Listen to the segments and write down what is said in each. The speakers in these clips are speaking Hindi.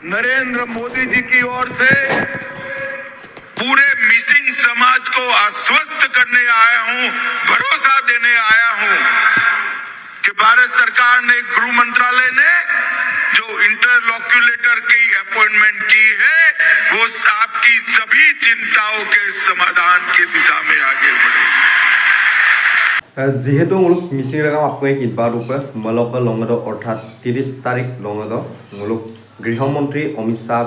नरेंद्र मोदी जी की ओर से पूरे मिसिंग समाज को आश्वस्त करने आया हूं, भरोसा देने आया हूं कि भारत सरकार ने, गृह मंत्रालय ने जो इंटरलॉक्यूलेटर की अपॉइंटमेंट की है वो आपकी सभी चिंताओं के समाधान की दिशा में आगे बढ़ेगी। जिहेतु मुलुग मिसिं रगाम आपको किनबा रूपे मलक लंगद अर्थात 30 तारिख लंगद मुलुग गृहमंत्री अमित शाह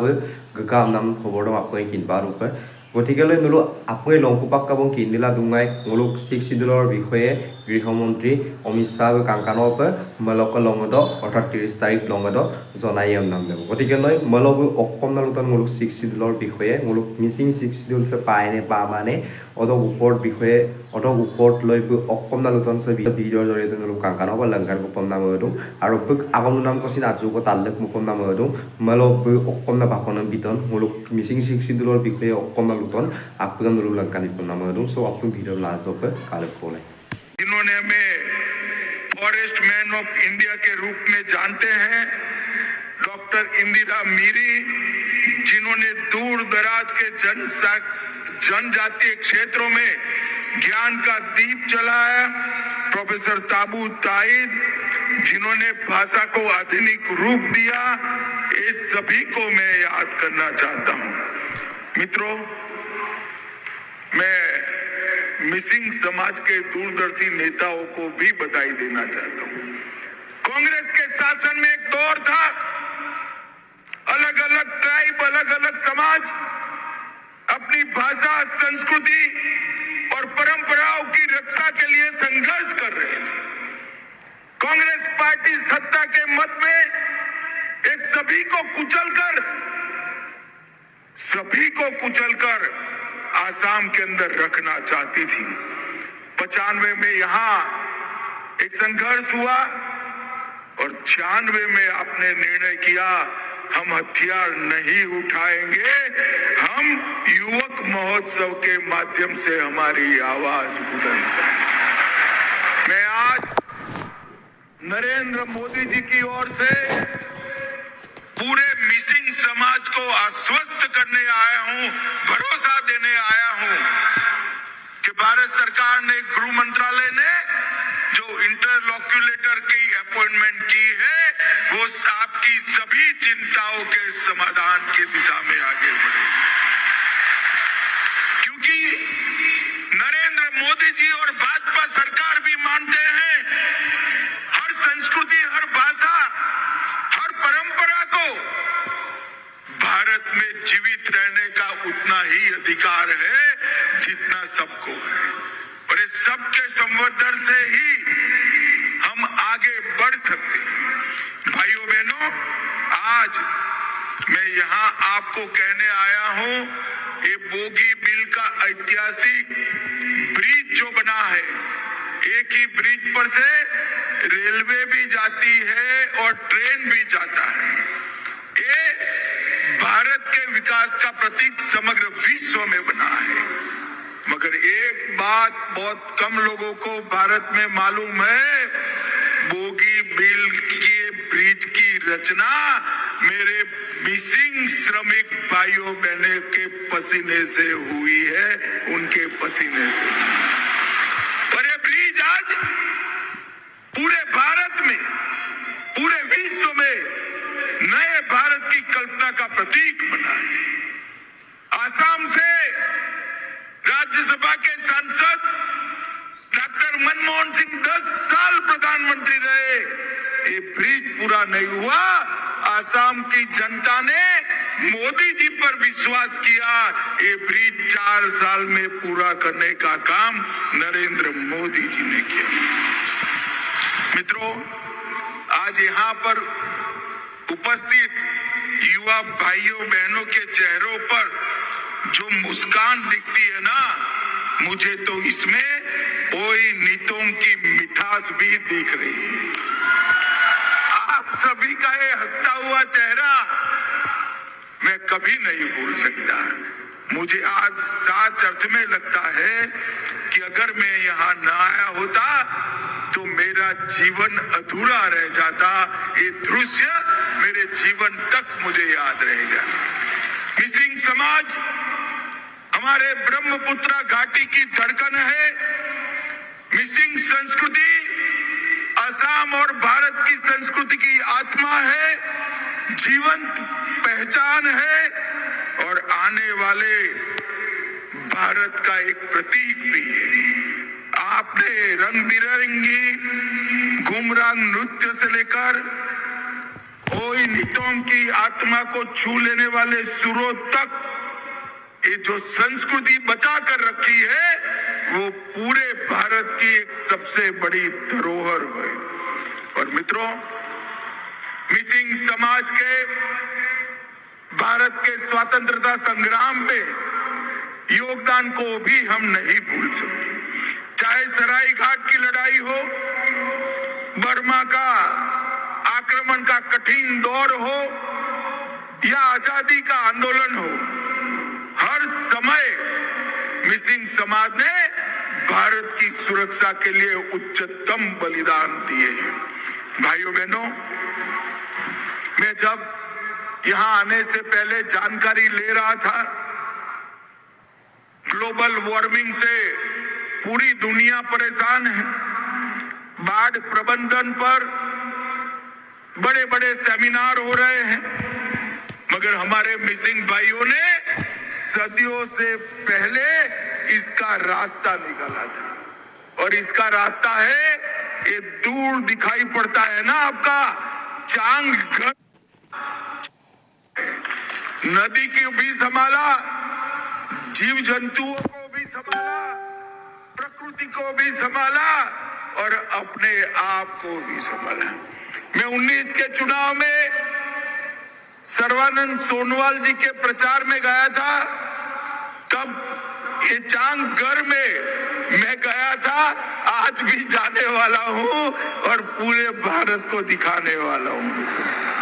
गोगाम नाम खबर दं आपको किनबा रूपे गतिके नुलु आपको लंकुपाक काबं किनिला दुंगाय मुलुग 6 शिड्यूलर विषये गृहमंत्री अमित शाह कांकानप मलक लंगद अर्थात 30 तारिख लंगद जनाय नाम देव गतिके मलक अकम नालुतन मुलुग 6 शिड्यूलर विषये मुलुग मिसिं 6 शिड्यूल से पायने पा माने अदक ऊपर विषये अदक ऊपर लयबो अकम नालुतन से भिडिअ जरिए नुलुग कांकानप लंगार गुपम नाम दं आरो बक आगम नाम कसिन आजुको तालक मुखम नाम दं मलक अकम ना भाखन बितन मुलुग मिसिं 6 शिड्यूलर विषये अकम नालुतन आपका नुलुग लंकानि नाम दं सो आपको भिडिअ लास्ट बक कालक बोले जिन्होंने हमें फॉरेस्ट मैन ऑफ इंडिया के रूप में जानते हैं, डॉक्टर इंदिरा मीरी, जिन्होंने दूर दराज के जनजातीय क्षेत्रों में ज्ञान का दीप जलाया, प्रोफेसर ताबू ताहिद, जिन्होंने भाषा को आधुनिक रूप दिया, ये सभी को मैं याद करना चाहता हूं। मित्रों, मैं मिसिंग समाज के दूरदर्शी नेताओं को भी बधाई देना चाहता हूं। कांग्रेस के शासन में एक दौर था, अलग अलग ट्राइब, अलग अलग समाज अपनी भाषा, संस्कृति और परंपराओं की रक्षा के लिए संघर्ष कर रहे थे। कांग्रेस पार्टी सत्ता के मत में इस सभी को कुचलकर आसाम के अंदर रखना चाहती थी। 95 में यहां एक संघर्ष हुआ और 96 में आपने निर्णय किया हम हथियार नहीं उठाएंगे, हम युवक महोत्सव के माध्यम से हमारी आवाज बुलंद करेंगे। मैं आज नरेंद्र मोदी जी की ओर से पूरे मिसिंग समाज को आश्वस्त करने आया हूं, भरोसा देने आया हूं कि भारत सरकार ने, गृह मंत्रालय ने जो इंटरलॉक्यूलेटर की अपॉइंटमेंट की है वो आपकी सभी चिंताओं के समाधान की दिशा में आगे बढ़ेगी। क्योंकि नरेंद्र मोदी जी और भाजपा सरकार भी मानते हैं हर संस्कृति, हर भाषा, हर परंपरा को भारत में जीवित रहने का उतना ही अधिकार है जितना सबको है, और इस सबके संवर्धन से ही हम आगे बढ़ सकते हैं। भाइयों बहनों, आज मैं यहाँ आपको कहने आया हूँ, ये बोगी बिल का ऐतिहासिक ब्रिज जो बना है, एक ही ब्रिज पर से रेलवे भी जाती है और ट्रेन भी जाता है। ये भारत के विकास का प्रतीक समग्र विश्व में बना है। मगर एक बात बहुत कम लोगों को भारत में मालूम है, बोगी बिल की ब्रिज की रचना मेरे मिसिंग श्रमिक भाइयों बहनों के पसीने से हुई है, उनके पसीने से। और ये ब्रिज आज पूरे भारत में, पूरे विश्व में नए भारत की कल्पना का प्रतीक बना है। आसाम से राज्यसभा के सांसद डॉक्टर मनमोहन सिंह 10 साल प्रधानमंत्री रहे, ये ब्रिज पूरा नहीं हुआ। आसाम की जनता ने मोदी जी पर विश्वास किया, ये ब्रिज 4 साल में पूरा करने का काम नरेंद्र मोदी जी ने किया। मित्रों, आज यहाँ पर उपस्थित युवा भाइयों बहनों के चेहरों पर जो मुस्कान दिखती है ना, मुझे तो इसमें कोई नीतों की मिठास भी दिख रही है। आप सभी का ये हंसता हुआ चेहरा मैं कभी नहीं भूल सकता। मुझे आज सच अर्थ में लगता है कि अगर मैं यहाँ न आया होता तो मेरा जीवन अधूरा रह जाता। ये दृश्य मेरे जीवन तक मुझे याद रहेगा। मिसिंग समाज हमारे ब्रह्मपुत्र घाटी की धड़कन है। मिसिंग संस्कृति असम और भारत की संस्कृति की आत्मा है, जीवंत पहचान है और आने वाले भारत का एक प्रतीक भी है। आपने रंग बिरंगी घुमरांग नृत्य से लेकर ओई नितोम की आत्मा को छू लेने वाले सुरों तक ये जो संस्कृति बचा कर रखी है वो पूरे भारत की एक सबसे बड़ी धरोहर है। और मित्रों, मिसिंग समाज के भारत के स्वतंत्रता संग्राम में योगदान को भी हम नहीं भूल सकते। चाहे सराय घाट की लड़ाई हो, बर्मा का आक्रमण का कठिन दौर हो या आजादी का आंदोलन हो, हर समय मिसिंग समाज ने भारत की सुरक्षा के लिए उच्चतम बलिदान दिए हैं। भाइयों बहनों, मैं जब यहां आने से पहले जानकारी ले रहा था, ग्लोबल वार्मिंग से पूरी दुनिया परेशान है। बाढ़ प्रबंधन पर बड़े बड़े सेमिनार हो रहे हैं, मगर हमारे मिसिंग भाइयों ने सदियों से पहले इसका रास्ता निकाला था। और इसका रास्ता है, ये दूर दिखाई पड़ता है ना आपका चांग घर, नदी को भी संभाला, जीव जंतुओं को भी संभाला, प्रकृति को भी संभाला और अपने आप को भी संभाला। मैं 19 के चुनाव में सर्बानंद सोनोवाल जी के प्रचार में गया था, तब ये चांगघर में मैं गया था, आज भी जाने वाला हूं और पूरे भारत को दिखाने वाला हूं।